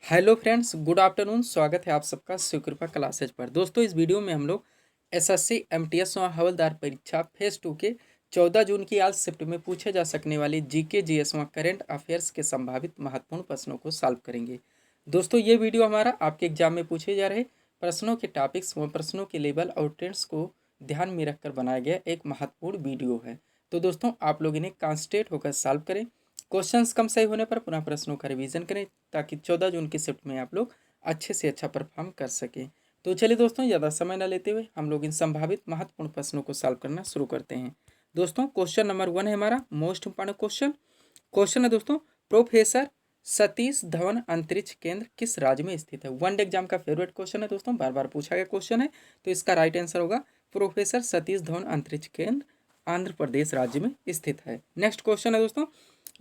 Hello friends, good afternoon. स्वागत है आप सबका शिवकृपा क्लासेज पर। दोस्तों, इस वीडियो में हम लोग एसएससी एमटीएस और हवलदार परीक्षा फेज 2 के 14 जून की आज शिफ्ट में पूछे जा सकने वाले जीके जीएस व करंट अफेयर्स के संभावित महत्वपूर्ण प्रश्नों को सॉल्व करेंगे। दोस्तों, ये वीडियो हमारा आपके एग्जाम में पूछे जा रहे प्रश्नों के टॉपिक्स व प्रश्नों के लेवल और ट्रेंड्स को ध्यान में रखकर बनाया गया एक महत्वपूर्ण वीडियो है। तो दोस्तों, आप लोग इन्हें कॉन्सेंट्रेट होकर सॉल्व करें। क्वेश्चंस कम सही होने पर पुनः प्रश्नों का रिवीजन करें ताकि 14 जून की शिफ्ट में आप लोग अच्छे से अच्छा परफॉर्म कर सकें। तो चलिए दोस्तों, ज़्यादा समय न लेते हुए हम लोग इन संभावित महत्वपूर्ण प्रश्नों को सॉल्व करना शुरू करते हैं। दोस्तों, क्वेश्चन नंबर 1 है हमारा मोस्ट इंपॉर्टेंट क्वेश्चन। क्वेश्चन है दोस्तों, प्रोफेसर सतीश धवन अंतरिक्ष केंद्र किस राज्य में स्थित है। वन डे एग्जाम का फेवरेट क्वेश्चन है दोस्तों, बार बार पूछा गया क्वेश्चन है। तो इसका राइट आंसर होगा प्रोफेसर सतीश धवन अंतरिक्ष केंद्र आंध्र प्रदेश राज्य में स्थित है। नेक्स्ट क्वेश्चन है दोस्तों,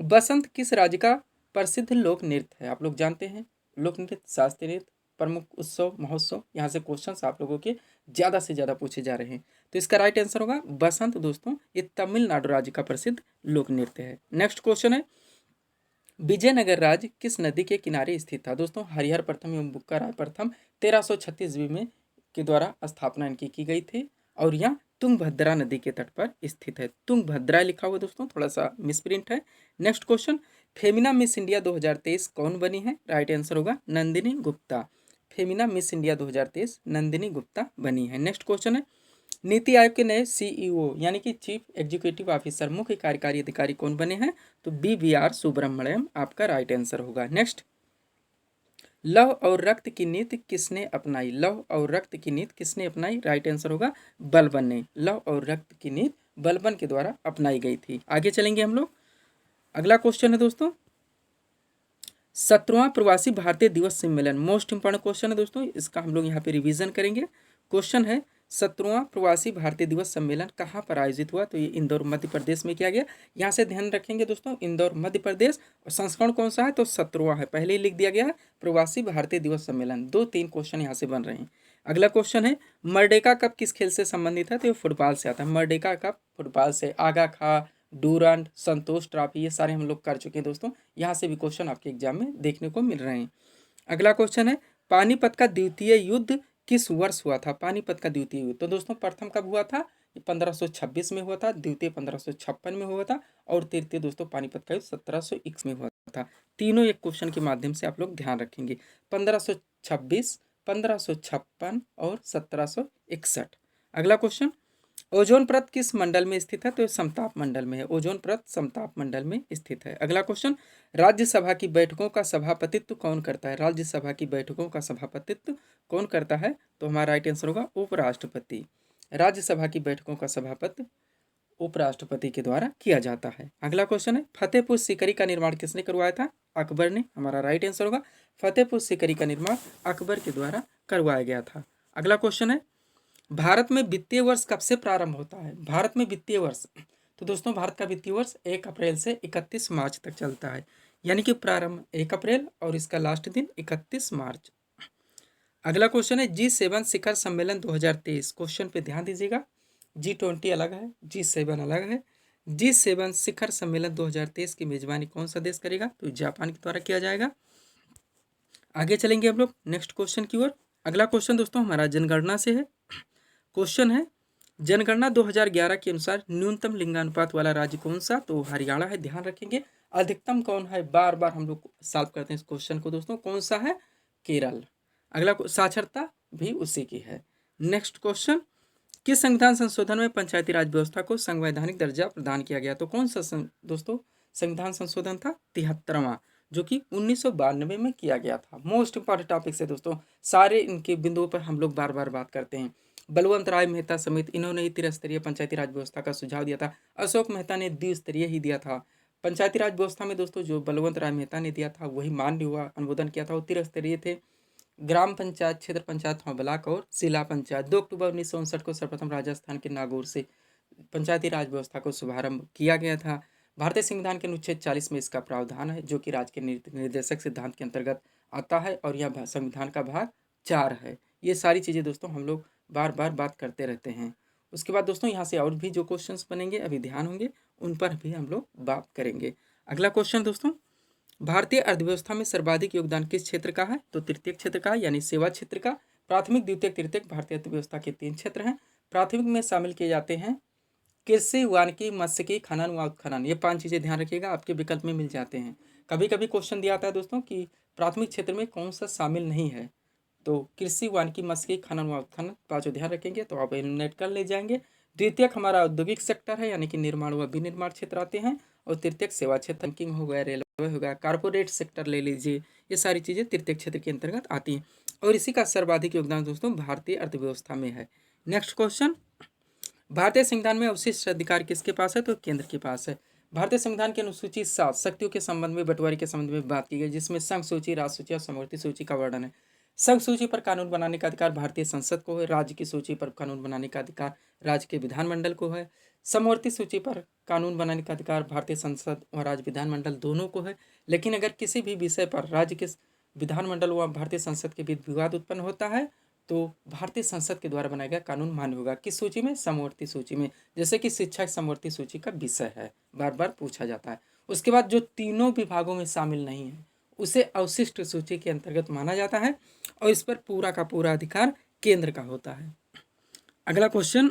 बसंत किस राज्य का प्रसिद्ध लोक नृत्य है। आप लोग जानते हैं लोक नृत्य, शास्त्रीय नृत्य, प्रमुख उत्सव, महोत्सव। यहाँ से क्वेश्चंस आप लोगों के ज़्यादा से ज़्यादा पूछे जा रहे हैं। तो इसका राइट आंसर होगा बसंत। दोस्तों, ये तमिलनाडु राज्य का प्रसिद्ध लोक नृत्य है। नेक्स्ट क्वेश्चन है, विजयनगर राज्य किस नदी के किनारे स्थित था। दोस्तों, हरिहर प्रथम एवं बुक्का राय प्रथम 1336 ईस्वी में के द्वारा स्थापना इनकी की गई थी और यह तुंगभद्रा नदी के तट पर स्थित है। तुंगभद्रा लिखा हुआ दोस्तों, थोड़ा सा मिसप्रिंट है। Next question, Femina miss India 2023 कौन बनी है। राइट आंसर होगा नंदिनी गुप्ता। फेमिना मिस इंडिया 2023 नंदिनी गुप्ता बनी है। नेक्स्ट क्वेश्चन है, नीति आयोग के नए सीईओ यानी कि चीफ एग्जीक्यूटिव ऑफिसर मुख्य कार्यकारी अधिकारी कौन बने हैं। तो BVR सुब्रमण्यम आपका राइट आंसर होगा। नेक्स्ट, लव और रक्त की नीति किसने अपनाई। लव और रक्त की नीति किसने अपनाई। राइट आंसर होगा बलबन ने। लव और रक्त की नीति बलबन के द्वारा अपनाई गई थी। आगे चलेंगे हम लोग। अगला क्वेश्चन है दोस्तों, 17वां प्रवासी भारतीय दिवस सम्मेलन। मोस्ट इंपॉर्टेंट क्वेश्चन है दोस्तों, इसका हम लोग यहाँ पे रिवीजन करेंगे। क्वेश्चन है, 17वां प्रवासी भारतीय दिवस सम्मेलन कहाँ पर आयोजित हुआ। तो ये इंदौर मध्य प्रदेश में किया गया। यहाँ से ध्यान रखेंगे दोस्तों, इंदौर मध्य प्रदेश। और संस्करण कौन सा है, तो 17वां है, पहले ही लिख दिया गया है प्रवासी भारतीय दिवस सम्मेलन। 2-3 क्वेश्चन यहाँ से बन रहे हैं। अगला क्वेश्चन है, मर्डेका कप किस खेल से संबंधित है। तो ये फुटबॉल से आता है। मर्डेका कप फुटबॉल से। आगा खा, डूरंड, संतोष ट्रॉफी, ये सारे हम लोग कर चुके हैं दोस्तों। यहाँ से भी क्वेश्चन आपके एग्जाम में देखने को मिल रहे हैं। अगला क्वेश्चन है, पानीपत का द्वितीय युद्ध किस वर्ष हुआ था। पानीपत का द्वितीय युद्ध, तो दोस्तों प्रथम कब हुआ था, 1526 में हुआ था। द्वितीय 1556 में हुआ था। और तृतीय दोस्तों पानीपत का युद्ध 1721 में हुआ था। तीनों एक क्वेश्चन के माध्यम से आप लोग ध्यान रखेंगे। 1526, 1556 और 1761। अगला क्वेश्चन, ओजोन परत किस मंडल में स्थित है। तो समताप मंडल में है। ओजोन परत समताप मंडल में स्थित है। अगला क्वेश्चन, राज्यसभा की बैठकों का सभापतित्व कौन करता है। राज्यसभा की बैठकों का सभापतित्व कौन करता है। तो हमारा राइट आंसर होगा उपराष्ट्रपति। राज्यसभा की बैठकों का सभापति उपराष्ट्रपति के द्वारा किया जाता है। अगला क्वेश्चन है, फतेहपुर सीकरी का निर्माण किसने करवाया था। अकबर ने। हमारा राइट आंसर होगा फतेहपुर सीकरी का निर्माण अकबर के द्वारा करवाया गया था। अगला क्वेश्चन है, भारत में वित्तीय वर्ष कब से प्रारंभ होता है। भारत में वित्तीय वर्ष, तो दोस्तों भारत का वित्तीय वर्ष 1 अप्रैल से 31 मार्च तक चलता है। यानी कि प्रारंभ 1 अप्रैल और इसका लास्ट दिन 31 मार्च। अगला क्वेश्चन है, G7 शिखर सम्मेलन 2023। क्वेश्चन पे ध्यान दीजिएगा। G20 अलग है, G7 अलग है। G7 शिखर सम्मेलन 2023 की मेजबानी कौन सा देश करेगा। तो जापान के द्वारा किया जाएगा। आगे चलेंगे हम लोग नेक्स्ट क्वेश्चन की ओर। अगला क्वेश्चन दोस्तों हमारा जनगणना से है। क्वेश्चन है, जनगणना 2011 के अनुसार न्यूनतम लिंगानुपात वाला राज्य कौन सा। तो हरियाणा है। ध्यान रखेंगे। अधिकतम कौन है, बार बार हम लोग सॉल्व करते हैं इस क्वेश्चन को दोस्तों। कौन सा है, केरल। अगला साक्षरता भी उसी की है। नेक्स्ट क्वेश्चन, किस संविधान संशोधन में पंचायती राज व्यवस्था को संवैधानिक दर्जा प्रदान किया गया। तो कौन सा दोस्तों संविधान संशोधन था, 73वां, जो कि 1992 में किया गया था। मोस्ट इंपॉर्टेंट टॉपिक है दोस्तों, सारे इनके बिंदुओं पर हम लोग बार बार बात करते हैं। बलवंत राय मेहता समेत इन्होंने ही त्रिस्तरीय पंचायती राज व्यवस्था का सुझाव दिया था। अशोक मेहता ने द्विस्तरीय ही दिया था। पंचायती राज व्यवस्था में दोस्तों जो बलवंत राय मेहता ने दिया था वही मान्य हुआ, अनुमोदन किया था। वो त्रिस्तरीय थे। ग्राम पंचायत, क्षेत्र पंचायत, ब्लॉक और जिला पंचायत। 2 अक्टूबर 1959 को सर्वप्रथम राजस्थान के नागौर से पंचायती राज व्यवस्था को शुभारंभ किया गया था। भारतीय संविधान के अनुच्छेद 40 में इसका प्रावधान है, जो कि राज्य के निर्देशक सिद्धांत के अंतर्गत आता है और यह संविधान का भाग 4 है। ये सारी चीज़ें दोस्तों हम लोग बार बार बात करते रहते हैं। उसके बाद दोस्तों यहाँ से और भी जो क्वेश्चंस बनेंगे अभी ध्यान होंगे, उन पर भी हम लोग बात करेंगे। अगला क्वेश्चन दोस्तों, भारतीय अर्थव्यवस्था में सर्वाधिक योगदान किस क्षेत्र का है? तो तृतीय क्षेत्र का, यानी सेवा क्षेत्र का। प्राथमिक, द्वितीयक, तृतीयक भारतीय अर्थव्यवस्था के 3 क्षेत्र हैं। प्राथमिक में शामिल किए जाते हैं कृषि, वानिकी, मत्स्यिकी, खनन व उत्खनन। ये 5 चीज़ें ध्यान रखिएगा, आपके विकल्प में मिल जाते हैं। कभी कभी क्वेश्चन दिया आता है दोस्तों कि प्राथमिक क्षेत्र में कौन सा शामिल नहीं है, तो कृषि, वानिकी, मत्स्यिकी, खनन व उत्खनन 5 ध्यान रखेंगे तो आप एलिमिनेट कर ले जाएंगे। द्वितीयक हमारा औद्योगिक सेक्टर है, यानी कि निर्माण व विनिर्माण क्षेत्र आते हैं। और तृतीयक सेवा क्षेत्र, बैंकिंग हो गया, रेलवे हो गया, कारपोरेट सेक्टर ले लीजिए, ये सारी चीज़ें तृतीय क्षेत्र के अंतर्गत आती हैं। और इसी का सर्वाधिक योगदान दोस्तों भारतीय अर्थव्यवस्था में है। नेक्स्ट क्वेश्चन, भारतीय संविधान में अवशिष्ट अधिकार किसके पास है? तो केंद्र के पास है। भारतीय संविधान की अनुसूची 7 शक्तियों के संबंध में, बंटवारे के संबंध में बात की गई, जिसमें संघ सूची, राष्ट्र सूची और समवर्ती सूची का वर्णन है। संघ सूची पर कानून बनाने का अधिकार भारतीय संसद को है। राज्य की सूची पर कानून बनाने का अधिकार राज्य के विधानमंडल को है। समवर्ती सूची पर कानून बनाने का अधिकार भारतीय संसद और राज्य विधानमंडल दोनों को है। लेकिन अगर किसी भी विषय पर राज्य के विधानमंडल व भारतीय संसद के बीच विवाद उत्पन्न होता है तो भारतीय संसद के द्वारा बनाया गया कानून मान्य होगा। किस सूची में? समवर्ती सूची में। जैसे कि शिक्षा समवर्ती सूची का विषय है, बार बार पूछा जाता है। उसके बाद जो तीनों विभागों में शामिल नहीं है उसे अवशिष्ट सूची के अंतर्गत माना जाता है और इस पर पूरा का पूरा अधिकार केंद्र का होता है। अगला क्वेश्चन,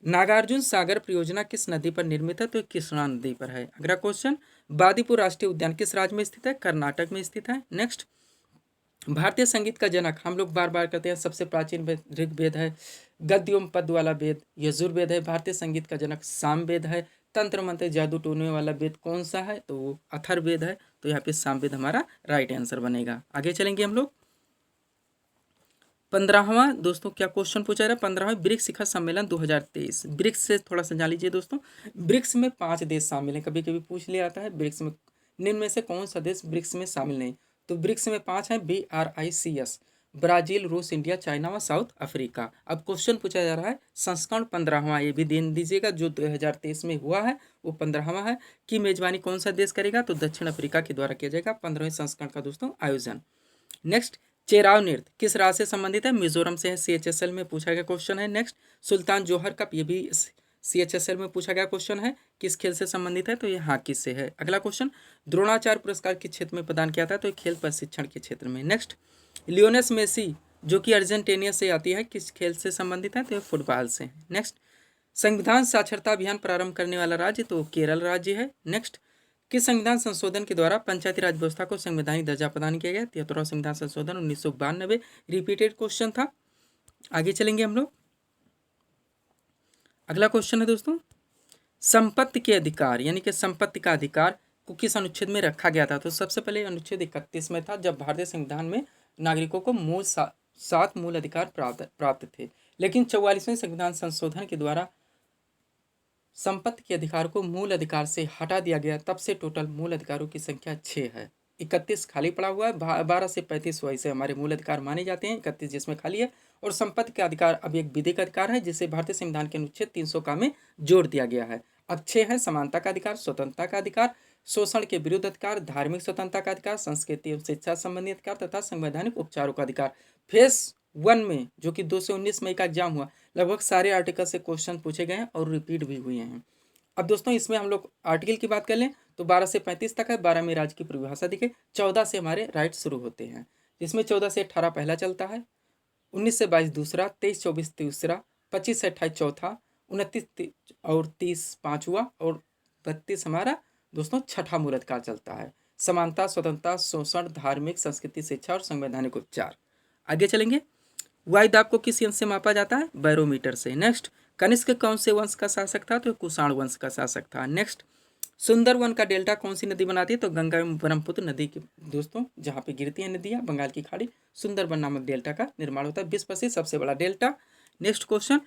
नागार्जुन सागर परियोजना किस नदी पर निर्मित है? तो कृष्णा नदी पर है। अगला क्वेश्चन, बादीपुर राष्ट्रीय उद्यान किस राज्य में स्थित है? कर्नाटक में स्थित है। नेक्स्ट, भारतीय संगीत का जनक हम लोग बार बार कहते हैं, सबसे प्राचीन वेद ऋग्वेद है। गद्य एवं पद वाला वेद यजुर्वेद है। भारतीय संगीत का जनक सामवेद है। तंत्र मंत्र जादू टोने वाला वेद कौन सा है? तो वो अथर्ववेद है। तो यहाँ पे सामवेद हमारा राइट आंसर बनेगा। आगे चलेंगे हम लोग। 15वां दोस्तों क्या क्वेश्चन पूछा जा रहा है? 15वां ब्रिक्स शिखर सम्मेलन 2023। ब्रिक्स से थोड़ा सा जान लीजिए दोस्तों। ब्रिक्स में 5 देश शामिल हैं। कभी कभी पूछ लिया आता है ब्रिक्स में निम्न में से कौन सा देश ब्रिक्स में शामिल नहीं? तो ब्रिक्स में 5 हैं, BRICS, ब्राजील, रूस, इंडिया, चाइना व साउथ अफ्रीका। अब क्वेश्चन पूछा जा रहा है संस्करण 15वां, ये भी ध्यान दीजिएगा, जो 2023 में हुआ है वो 15वां है। कि मेजबानी कौन सा देश करेगा? तो दक्षिण अफ्रीका के द्वारा किया जाएगा 15वें संस्करण का दोस्तों आयोजन। नेक्स्ट, चेराव नृत्य किस राज्य से संबंधित है? मिजोरम से है। CHSL में पूछा गया क्वेश्चन है। नेक्स्ट, सुल्तान जोहर कप, ये भी CHSL में पूछा गया क्वेश्चन है। किस खेल से संबंधित है? तो ये हॉकी से है। अगला क्वेश्चन, द्रोणाचार्य पुरस्कार किस क्षेत्र में प्रदान किया था? तो खेल प्रशिक्षण के क्षेत्र में। नेक्स्ट, लियोनेस मेसी जो कि अर्जेंटीना से आती है, किस खेल से संबंधित है? तो फुटबॉल से। नेक्स्ट, संविधान साक्षरता अभियान प्रारंभ करने वाला राज्य तो केरल राज्य है। नेक्स्ट, किस संविधान संशोधन के द्वारा पंचायती राज व्यवस्था को संवैधानिक दर्जा प्रदान किया गया? 73वां संविधान संशोधन 1992। रिपीटेड क्वेश्चन था। आगे चलेंगे हम लोग। अगला क्वेश्चन है दोस्तों, संपत्ति के अधिकार यानी कि संपत्ति का अधिकार को किस अनुच्छेद में रखा गया था? तो सबसे पहले अनुच्छेद 31 में था, जब भारतीय संविधान में नागरिकों को मूल 7 मूल अधिकार प्राप्त थे। लेकिन 44वें संविधान संशोधन के द्वारा संपत्ति के अधिकार को मूल अधिकार से हटा दिया गया। तब से टोटल मूल अधिकारों की संख्या 6 है। 31 खाली पड़ा हुआ है। 12 से 35 वैसे हमारे मूल अधिकार माने जाते हैं, 31 जिसमें खाली है। और संपत्ति का अधिकार अब एक विधिक अधिकार है, जिसे भारतीय संविधान के अनुच्छेद 300 का में जोड़ दिया गया है। अब 6 है, समानता का अधिकार, स्वतंत्रता का अधिकार, शोषण के विरुद्ध अधिकार, धार्मिक स्वतंत्रता का अधिकार, संस्कृति एवं शिक्षा संबंधी अधिकार तथा संवैधानिक उपचारों का अधिकार। फेस 1 में जो कि 2 से 19 मई का एग्जाम हुआ, लगभग सारे आर्टिकल से क्वेश्चन पूछे गए हैं और रिपीट भी हुए हैं। अब दोस्तों इसमें हम लोग आर्टिकल की बात कर लें तो 12 से 35 तक है। 12 में राज्य की परिभाषा दिखे। 14 से हमारे राइट शुरू होते हैं, जिसमें 14 से 18 पहला चलता है, 19 से 22 दूसरा, 23-24 तीसरा, 25 से 28 चौथा, 29 और 30 पाँचवा और 32 हमारा दोस्तों छठा मूल अधिकार चलता है। समानता, स्वतंत्रता, शोषण, धार्मिक, संस्कृति, शिक्षा और संवैधानिक उपचार। आगे चलेंगे। वायुदाब को किस यंत्र से मापा जाता है? बैरोमीटर से। नेक्स्ट, कनिष्क कौन से वंश का शासक था? तो कुषाण वंश का शासक था। नेक्स्ट, सुंदरवन का डेल्टा कौन सी नदी बनाती है? तो गंगा एवं ब्रह्मपुत्र नदी की दोस्तों जहाँ पे गिरती है नदियाँ बंगाल की खाड़ी, सुंदरवन नामक डेल्टा का निर्माण होता है। विश्व प्रसिद्ध सबसे बड़ा डेल्टा। नेक्स्ट क्वेश्चन,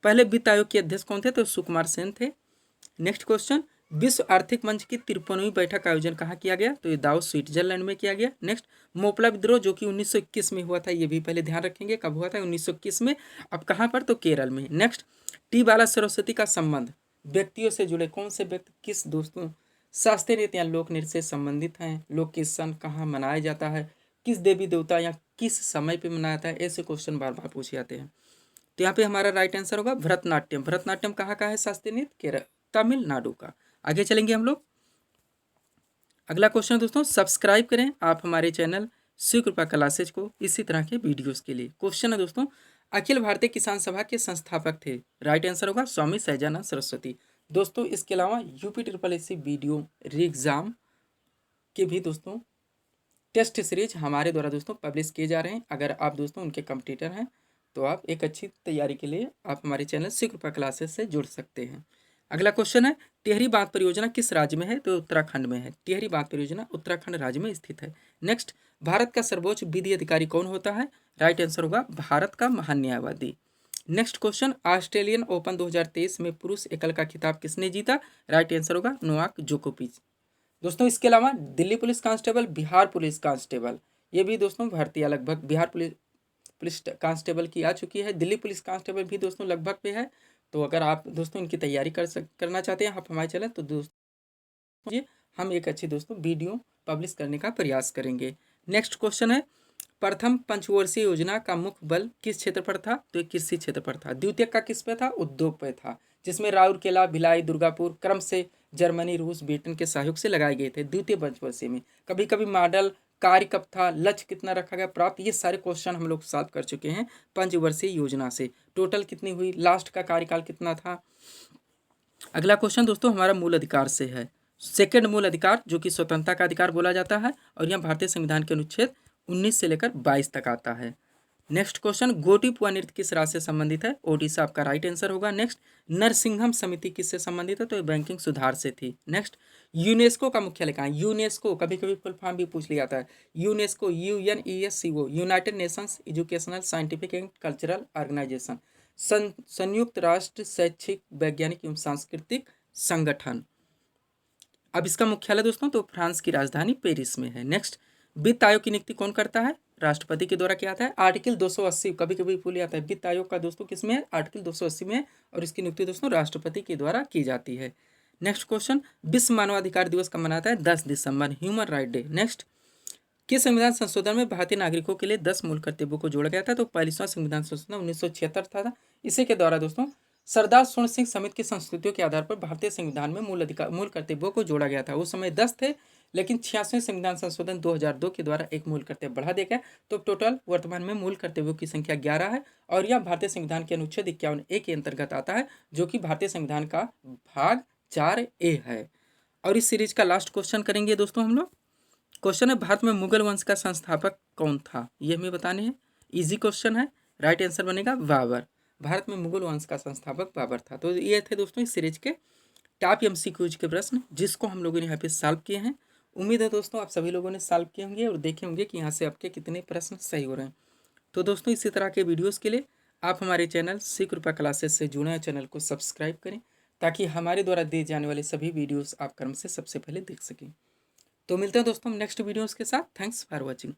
पहले वित्त आयोग के अध्यक्ष कौन थे? तो सुकुमार सेन थे। नेक्स्ट क्वेश्चन, विश्व आर्थिक मंच की 53वीं बैठक का आयोजन कहाँ किया गया? तो ये दावोस स्विट्जरलैंड में किया गया। नेक्स्ट, मोपला विद्रोह जो कि 1921 में हुआ था, ये भी पहले ध्यान रखेंगे कब हुआ था? 1921 में। अब कहाँ पर? तो केरल में। नेक्स्ट, टी बाला सरस्वती का संबंध व्यक्तियों से जुड़े कौन से व्यक्ति किस दोस्तों शास्त्रीय नृत्य या लोक नृत्य से संबंधित हैं? लोक कीर्तन कहाँ मनाया जाता है? किस देवी देवता या किस समय पे मनाया जाता है? ऐसे क्वेश्चन बार बार पूछे जाते हैं। तो यहाँ पे हमारा राइट आंसर होगा भरतनाट्यम। भरतनाट्यम कहाँ का है शास्त्रीय नृत्य? केरल, तमिलनाडु का। आगे चलेंगे हम लोग। अगला क्वेश्चन दोस्तों, सब्सक्राइब करें आप हमारे चैनल शिव कृपा क्लासेज को इसी तरह के वीडियोस के लिए। क्वेश्चन है दोस्तों, अखिल भारतीय किसान सभा के संस्थापक थे। राइट आंसर होगा स्वामी सहजानंद सरस्वती। दोस्तों इसके अलावा यूपी ट्रिपल एससी वीडियो री एग्जाम के भी दोस्तों टेस्ट सीरीज हमारे द्वारा दोस्तों पब्लिश किए जा रहे हैं। अगर आप दोस्तों उनके कॉम्पिटिटर हैं तो आप एक अच्छी तैयारी के लिए आप हमारे चैनल शिव कृपा क्लासेस से जुड़ सकते हैं। अगला क्वेश्चन है, टिहरी बांध परियोजना किस राज्य में है? तो उत्तराखंड में है। टिहरी बांध परियोजना उत्तराखंड राज्य में स्थित है। नेक्स्ट, भारत का सर्वोच्च विधि अधिकारी कौन होता है? राइट आंसर होगा भारत का महान न्यायवादी। नेक्स्ट क्वेश्चन, ऑस्ट्रेलियन ओपन 2023 में पुरुष एकल का खिताब किसने जीता? राइट आंसर होगा नोवाक जोकोविच। दोस्तों इसके अलावा Delhi police constable, Bihar police constable, ये भी दोस्तों भर्ती लगभग बिहार पुलिस कांस्टेबल की आ चुकी है। दिल्ली पुलिस कांस्टेबल भी दोस्तों लगभग पे है। तो अगर आप दोस्तों इनकी तैयारी करना चाहते हैं आप हमारे चैनल तो दोस्तों हम एक अच्छी दोस्तों वीडियो पब्लिश करने का प्रयास करेंगे। नेक्स्ट क्वेश्चन है, प्रथम पंचवर्षीय योजना का मुख्य बल किस क्षेत्र पर था? तो ये कृषि क्षेत्र पर था। द्वितीय का किस पे था? उद्योग पे था, जिसमें राउरकेला, भिलाई, दुर्गापुर क्रम से जर्मनी, रूस, ब्रिटेन के सहयोग से लगाए गए थे द्वितीय पंचवर्षीय में। कभी कभी मॉडल, कार्य कब था, लक्ष्य कितना रखा गया, प्राप्त, ये सारे क्वेश्चन हम लोग सॉल्व कर चुके हैं पंचवर्षीय योजना से। टोटल कितनी हुई, लास्ट का कार्यकाल कितना था। अगला क्वेश्चन दोस्तों हमारा मूल अधिकार से है। सेकंड मूल अधिकार जो कि स्वतंत्रता का अधिकार बोला जाता है और यह भारतीय संविधान के अनुच्छेद 19 से लेकर 22 तक आता है। नेक्स्ट क्वेश्चन, गोटिपुआ नृत्य किस राज्य से संबंधित है? ओडिशा आपका राइट आंसर होगा। नेक्स्ट, नरसिंघम समिति किससे संबंधित है? तो बैंकिंग सुधार से थी। नेक्स्ट, यूनेस्को का मुख्यालय कहाँ है? यूनेस्को कभी कभी फुल फॉर्म भी पूछ लिया जाता है। UNESCO UNESCO, United Nations educational, scientific and cultural organisation, संयुक्त राष्ट्र शैक्षिक, वैज्ञानिक एवं सांस्कृतिक संगठन। अब इसका मुख्यालय दोस्तों तो फ्रांस की राजधानी पेरिस में है। नेक्स्ट, वित्त आयोग की नियुक्ति कौन करता है? राष्ट्रपति के द्वारा किया जाता है। आर्टिकल 280 कभी कभी भूल जाता है, वित्त आयोग का दोस्तों किसमें है? आर्टिकल 280 में, और इसकी नियुक्ति दोस्तों राष्ट्रपति के द्वारा की जाती है। नेक्स्ट क्वेश्चन, विश्व मानवाधिकार दिवस कब मनाता है? 10 दिसंबर, ह्यूमन राइट डे। नेक्स्ट, किस संविधान संशोधन में भारतीय नागरिकों के लिए 10 मूल कर्तव्यों को जोड़ा गया था? तो 45वां संविधान संशोधन 1976 था। इसी के द्वारा दोस्तों सरदार स्वर्ण सिंह समिति की संस्तुतियों के आधार पर भारतीय संविधान में मूल कर्तव्यों को जोड़ा गया था। उस समय 10 थे, लेकिन 86वें संविधान संशोधन 2002 के द्वारा एक मूल कर्तव्य बढ़ा दिया गया। तो टोटल वर्तमान में मूल कर्तव्यों की संख्या 11 है और यह भारतीय संविधान के अनुच्छेद 51A के अंतर्गत आता है, जो कि भारतीय संविधान का भाग 4A है। और इस सीरीज का लास्ट क्वेश्चन करेंगे दोस्तों हम लोग। क्वेश्चन है, भारत में मुगल वंश का संस्थापक कौन था? ये हमें बताने हैं। इजी क्वेश्चन है, राइट आंसर बनेगा बाबर। भारत में मुगल वंश का संस्थापक बाबर था। तो ये थे दोस्तों इस सीरीज के टॉप MCQs के प्रश्न, जिसको हम लोगों ने यहाँ पे सॉल्व किए हैं। उम्मीद है दोस्तों आप सभी लोगों ने सॉल्व किए होंगे और देखे होंगे कि यहाँ से आपके कितने प्रश्न सही हो रहे हैं। तो दोस्तों इसी तरह के वीडियोज़ के लिए आप हमारे चैनल शिव कृपा क्लासेस से जुड़े, चैनल को सब्सक्राइब करें ताकि हमारे द्वारा दिए जाने वाले सभी वीडियोज़ आप क्रम से सबसे पहले देख सकें। तो मिलते हैं दोस्तों नेक्स्ट वीडियोस के साथ। Thanks for watching.